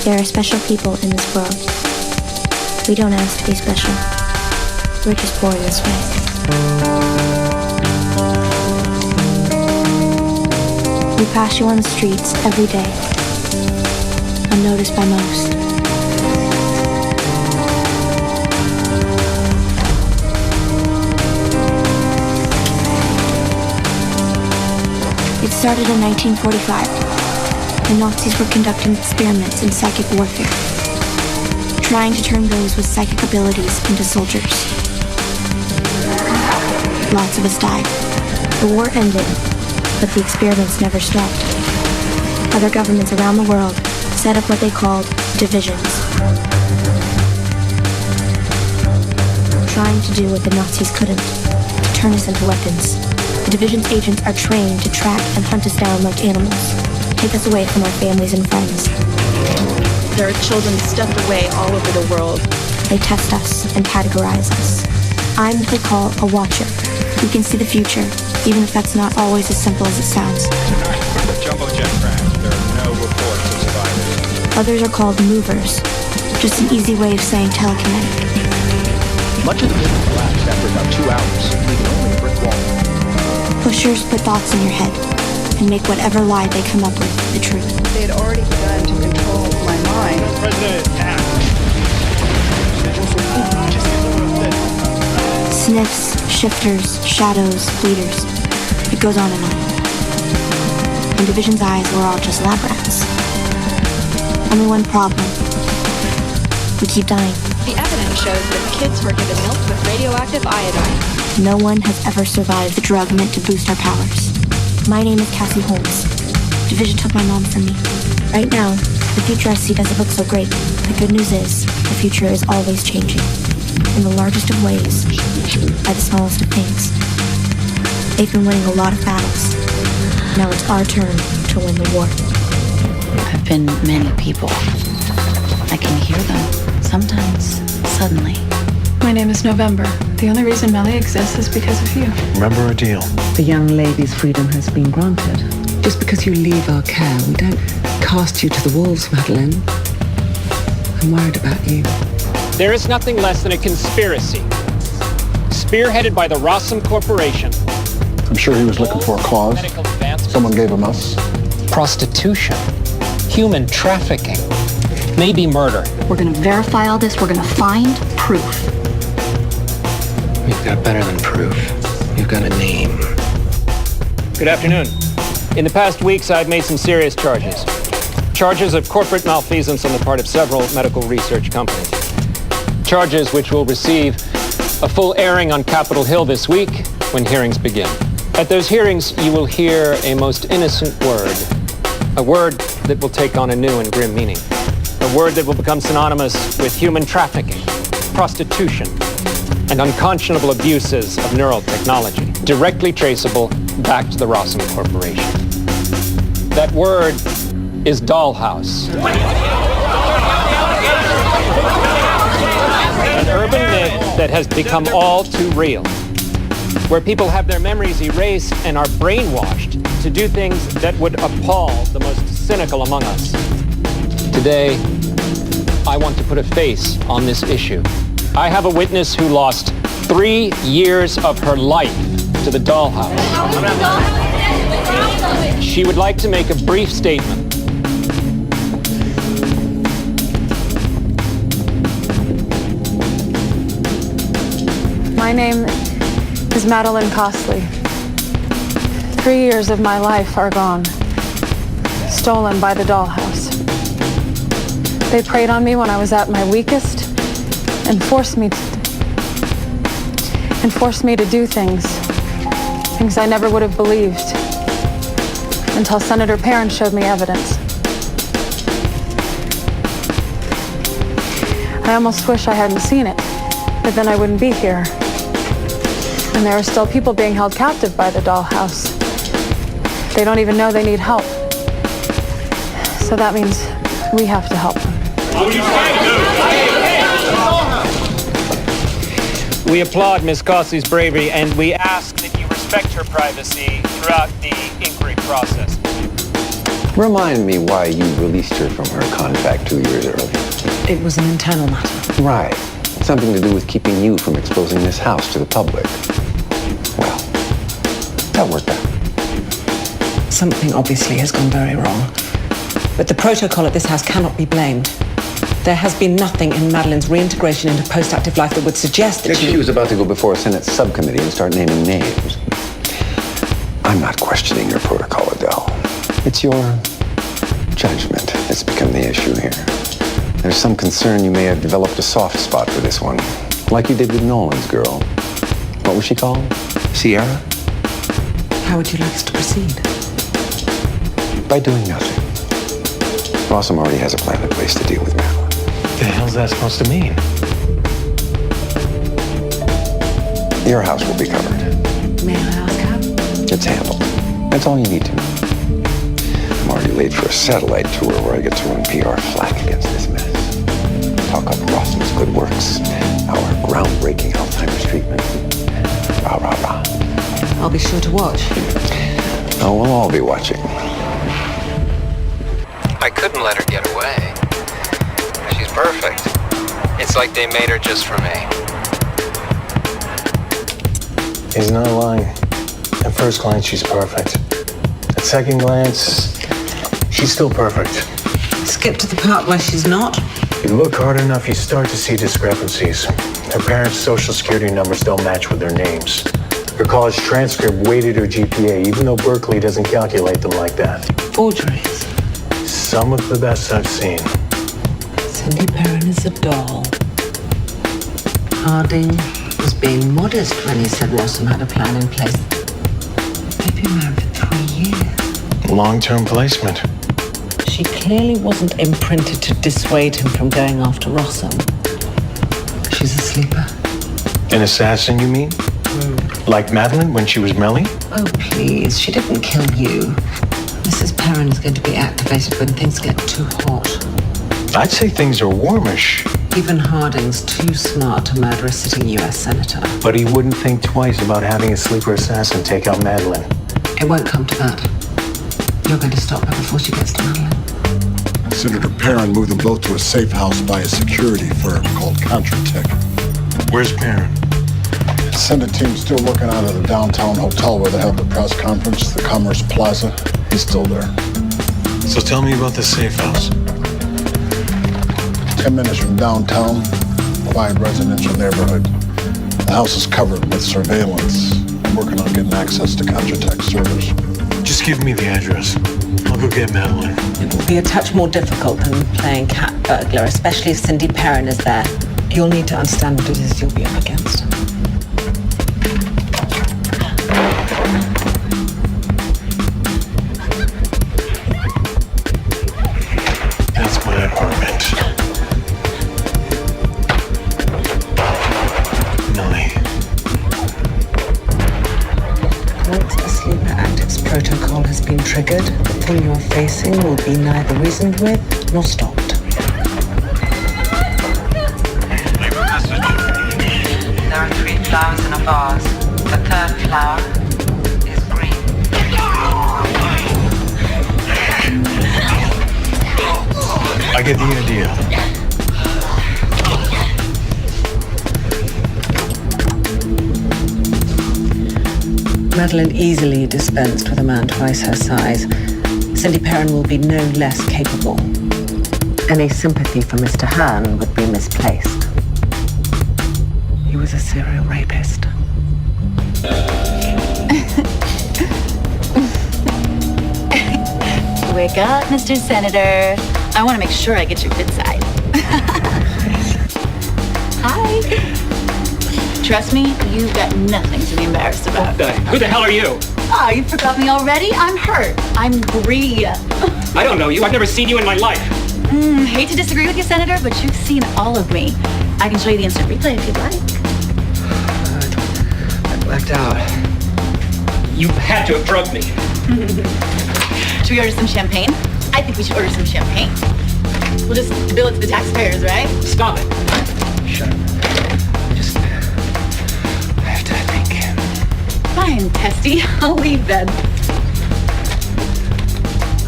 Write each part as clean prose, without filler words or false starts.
There are special people in this world. We don't ask to be special. We're just born this way. We pass you on the streets every day, unnoticed by most. It started in 1945. The Nazis were conducting experiments in psychic warfare, trying to turn those with psychic abilities into soldiers. Lots of us died. The war ended, but the experiments never stopped. Other governments around the world set up what they called divisions, trying to do what the Nazis couldn't, to turn us into weapons. The division's agents are trained to track and hunt us down like animals, take us away from our families and friends. There are children stuffed away all over the world. They test us and categorize us. I'm what they call a watcher. We can see the future, even if that's not always as simple as it sounds. The jumbo jet crash. There are no reports of survivors. Others are called movers, just an easy way of saying telekinetic. Much of the building collapsed after about 2 hours, leaving only a brick wall. Pushers put thoughts in your head and make whatever lie they come up with the truth. They had already begun to control my mind. President asked. Sniffs, shifters, shadows, leaders. It goes on and on. In Division's eyes, we're all just lab rats. Only one problem. We keep dying. The evidence shows that kids were given milk with radioactive iodine. No one has ever survived the drug meant to boost our powers. My name is Cassie Holmes. Division took my mom from me. Right now, the future I see doesn't look so great. The good news is, the future is always changing. In the largest of ways, by the smallest of things. They've been winning a lot of battles. Now it's our turn to win the war. I've been many people. I can hear them, sometimes, suddenly. My name is November. The only reason Melly exists is because of you. Remember our deal. The young lady's freedom has been granted. Just because you leave our care, we don't cast you to the wolves, Madeline. I'm worried about you. There is nothing less than a conspiracy, spearheaded by the Rothschilds Corporation. I'm sure he was looking for a cause. Someone gave him us. Prostitution, human trafficking, maybe murder. We're going to verify all this. We're going to find proof. You've got better than proof. You've got a name. Good afternoon. In the past weeks, I've made some serious charges. Charges of corporate malfeasance on the part of several medical research companies. Charges which will receive a full airing on Capitol Hill this week when hearings begin. At those hearings, you will hear a most innocent word. A word that will take on a new and grim meaning. A word that will become synonymous with human trafficking, prostitution, and unconscionable abuses of neural technology, directly traceable back to the Rothschilds Corporation. That word is Dollhouse. An urban myth that has become all too real, where people have their memories erased and are brainwashed to do things that would appall the most cynical among us. Today, I want to put a face on this issue. I have a witness who lost 3 years of her life to the Dollhouse. She would like to make a brief statement. My name is Madeline Costley. 3 years of my life are gone, stolen by the Dollhouse. They preyed on me when I was at my weakest and forced me to do things I never would have believed until Senator Perrin showed me evidence. I almost wish I hadn't seen it, but then I wouldn't be here. And there are still people being held captive by the Dollhouse. They don't even know they need help. So that means we have to help them. We applaud Ms. Costley's bravery, and we ask that you respect her privacy throughout the inquiry process. Remind me why you released her from her contract 2 years early. It was an internal matter. Right. Something to do with keeping you from exposing this house to the public. Well, that worked out. Something obviously has gone very wrong. But the protocol at this house cannot be blamed. There has been nothing in Madeline's reintegration into post-active life that would suggest that She was about to go before a Senate subcommittee and start naming names. I'm not questioning your protocol, Adele. It's your judgment that's become the issue here. There's some concern you may have developed a soft spot for this one, like you did with Nolan's girl. What was she called? Sierra? How would you like us to proceed? By doing nothing. Rossum already has a plan in place to deal with Madeline. What the hell's that supposed to mean? Your house will be covered. May I ask how? It's handled. That's all you need to know. I'm already late for a satellite tour where I get to run PR flag against this mess. Talk up Rossum's good works, our groundbreaking Alzheimer's treatment. Rah, rah, rah. I'll be sure to watch. Oh, we'll all be watching. I couldn't let her get away. She's perfect. It's like they made her just for me. He's not lying. At first glance, she's perfect. At second glance, she's still perfect. Skip to the part where she's not. If you look hard enough, you start to see discrepancies. Her parents' social security numbers don't match with their names. Her college transcript weighted her GPA, even though Berkeley doesn't calculate them like that. Forgeries. Some of the best I've seen. Cindy Perrin is a doll. Harding was being modest when he said Rossum had a plan in place. They've been married for 3 years. Long-term placement. She clearly wasn't imprinted to dissuade him from going after Rossum. She's a sleeper. An assassin, you mean? Like Madeline when she was Melly? Oh, please. She didn't kill you. Mrs. Perrin is going to be activated when things get too hot. I'd say things are warmish. Even Harding's too smart to murder a sitting U.S. senator. But he wouldn't think twice about having a sleeper assassin take out Madeline. It won't come to that. You're going to stop her before she gets to Madeline. Senator Perrin moved them both to a safe house by a security firm called Contratech. Where's Perrin? Senate team's still working out of the downtown hotel where they held the press conference, the Commerce Plaza. He's still there. So tell me about the safe house. 10 minutes from downtown, quiet residential neighborhood. The house is covered with surveillance. I'm working on getting access to Contratech servers. Just give me the address. I'll go get Madeline. It will be a touch more difficult than playing cat burglar, especially if Cindy Perrin is there. You'll need to understand what it is you'll be up against. That's my apartment. Millie. Once the sleeper actives protocol has been triggered, the thing you're facing will be neither reasoned with nor stopped. There are 3 flowers in a vase. The 3rd flower is green. I get the idea. Madeline easily dispensed with a man twice her size. Cindy Perrin will be no less capable. Any sympathy for Mr. Han would be misplaced. He was a serial rapist. Wake up, Mr. Senator. I want to make sure I get your good side. Hi. Trust me, you've got nothing to be embarrassed about. Who the hell are you? Oh, you forgot me already? I'm hurt. I'm Bree. I don't know you. I've never seen you in my life. Hate to disagree with you, Senator, but you've seen all of me. I can show you the instant replay if you'd like. I blacked out. You had to have drugged me. Should we order some champagne? I think we should order some champagne. We'll just bill it to the taxpayers, right? Stop it. Shut up. I have to think. Fine, Testy. I'll leave then.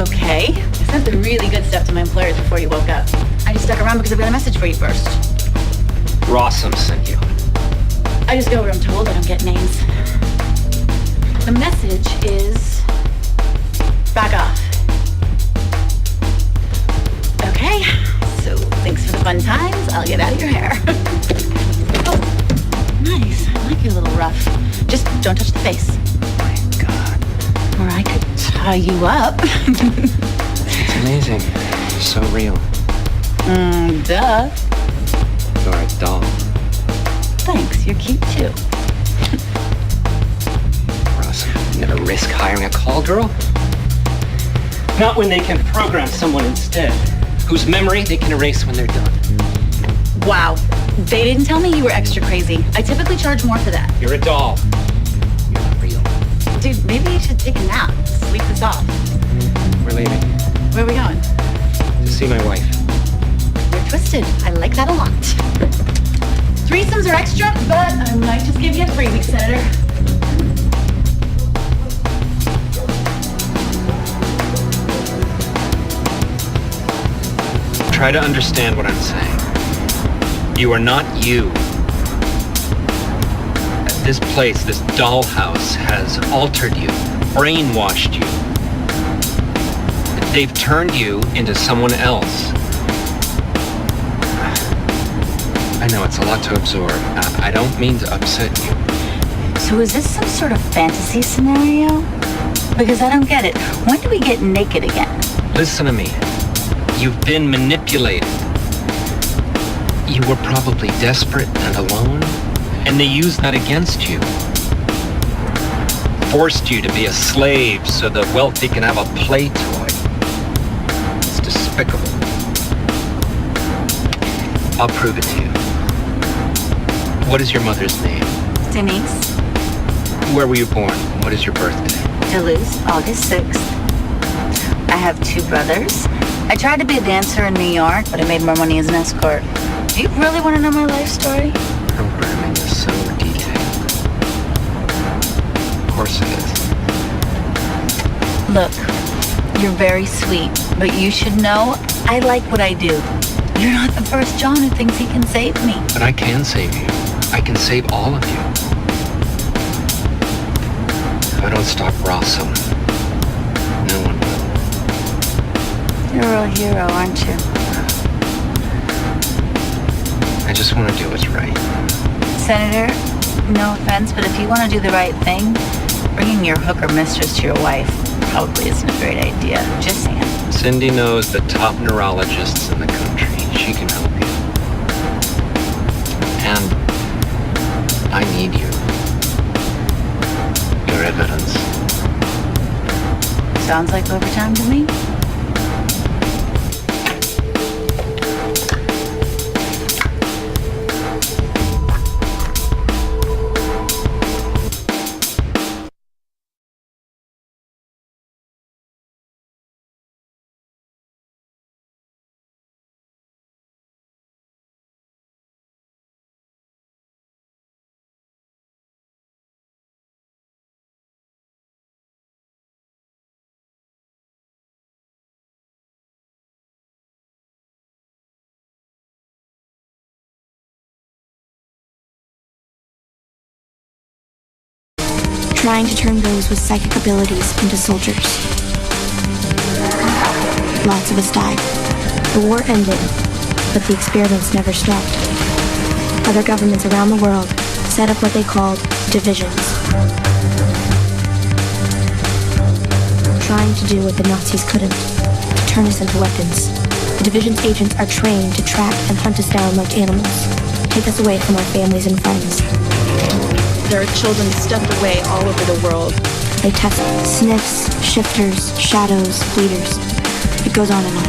Okay. I sent the really good stuff to my employers before you woke up. I just stuck around because I got a message for you first. Rossum sent you. I just go where I'm told. I don't get names. The message is... back off. Okay. So, thanks for the fun times. I'll get out of your hair. Oh, nice. I like your little ruff. Just don't touch the face. Oh my God. Or I could tie you up. It's amazing. So real. Duh. You're a doll. Thanks, you're cute too. Ross, you never risk hiring a call girl? Not when they can program someone instead, whose memory they can erase when they're done. Wow. They didn't tell me you were extra crazy. I typically charge more for that. You're a doll. You're not real. Dude, maybe you should take a nap. Sleep this off. We're leaving. Where are we going? To see my wife. You're twisted. I like that a lot. Threesomes are extra, but I might just give you a 3-week, Senator. Try to understand what I'm saying. You are not you. This place, this dollhouse, has altered you, brainwashed you. They've turned you into someone else. I know it's a lot to absorb. I don't mean to upset you. So is this some sort of fantasy scenario? Because I don't get it. When do we get naked again? Listen to me. You've been manipulated. You were probably desperate and alone, and they used that against you. Forced you to be a slave so the wealthy can have a play toy. It's despicable. I'll prove it to you. What is your mother's name? Denise. Where were you born? What is your birthday? Duluth, August 6th. I have 2 brothers. I tried to be a dancer in New York, but I made more money as an escort. Do you really want to know my life story? Programming is so detailed. Of course it is. Look, you're very sweet, but you should know I like what I do. You're not the first John who thinks he can save me. But I can save you. I can save all of you. If I don't stop Rossum, no one will. You're a real hero, aren't you? I just want to do what's right. Senator, no offense, but if you want to do the right thing, bringing your hooker mistress to your wife probably isn't a great idea. Just saying. Cindy knows the top neurologists in the country. She can help you. And I need you. Your evidence. Sounds like overtime to me. Trying to turn those with psychic abilities into soldiers. Lots of us died. The war ended, but the experiments never stopped. Other governments around the world set up what they called divisions. Trying to do what the Nazis couldn't, to turn us into weapons. The division's agents are trained to track and hunt us down like animals, take us away from our families and friends. There are children stuffed away all over the world. They test sniffs, shifters, shadows, bleeders. It goes on and on.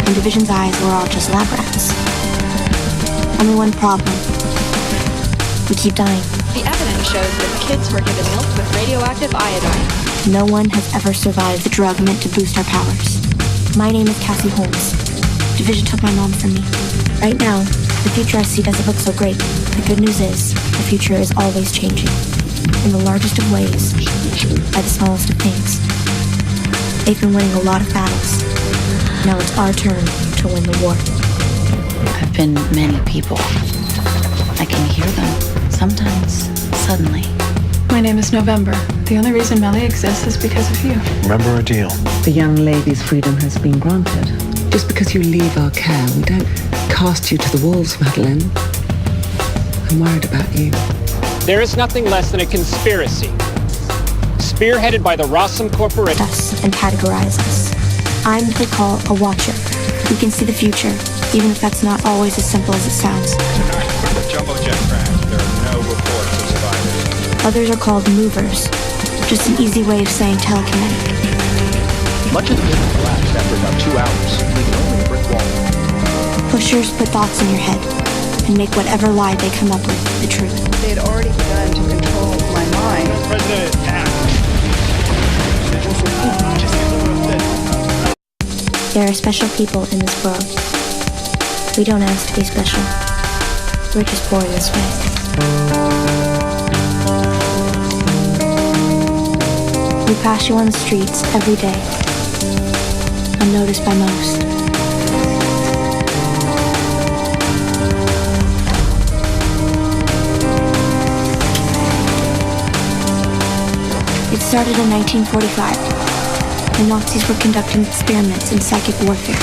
In Division's eyes, we're all just lab rats. Only one problem. We keep dying. The evidence shows that kids were given milk with radioactive iodine. No one has ever survived the drug meant to boost our powers. My name is Cassie Holmes. Division took my mom from me. Right now, the future I see doesn't look so great. The good news is, the future is always changing. In the largest of ways, by the smallest of things. They've been winning a lot of battles. Now it's our turn to win the war. I've been many people. I can hear them, sometimes, suddenly. My name is November. The only reason Melly exists is because of you. Remember our deal. The young lady's freedom has been granted. Just because you leave our care, we don't cast you to the wolves, Madeline. I'm worried about you. There is nothing less than a conspiracy, spearheaded by the Rossum Corporation. Us and categorize us. I'm what they call a watcher. We can see the future, even if that's not always as simple as it sounds. Tonight, the jumbo jet crash. There are no reports of survivors. Others are called movers, just an easy way of saying telekinetic. Much of the building collapsed after about 2 hours, leaving only a brick wall. Pushers put thoughts in your head and make whatever lie they come up with the truth. They had already begun to control my mind. President attacked. There are special people in this world. We don't ask to be special. We're just born this way. We pass you on the streets every day, unnoticed by most. It started in 1945. The Nazis were conducting experiments in psychic warfare.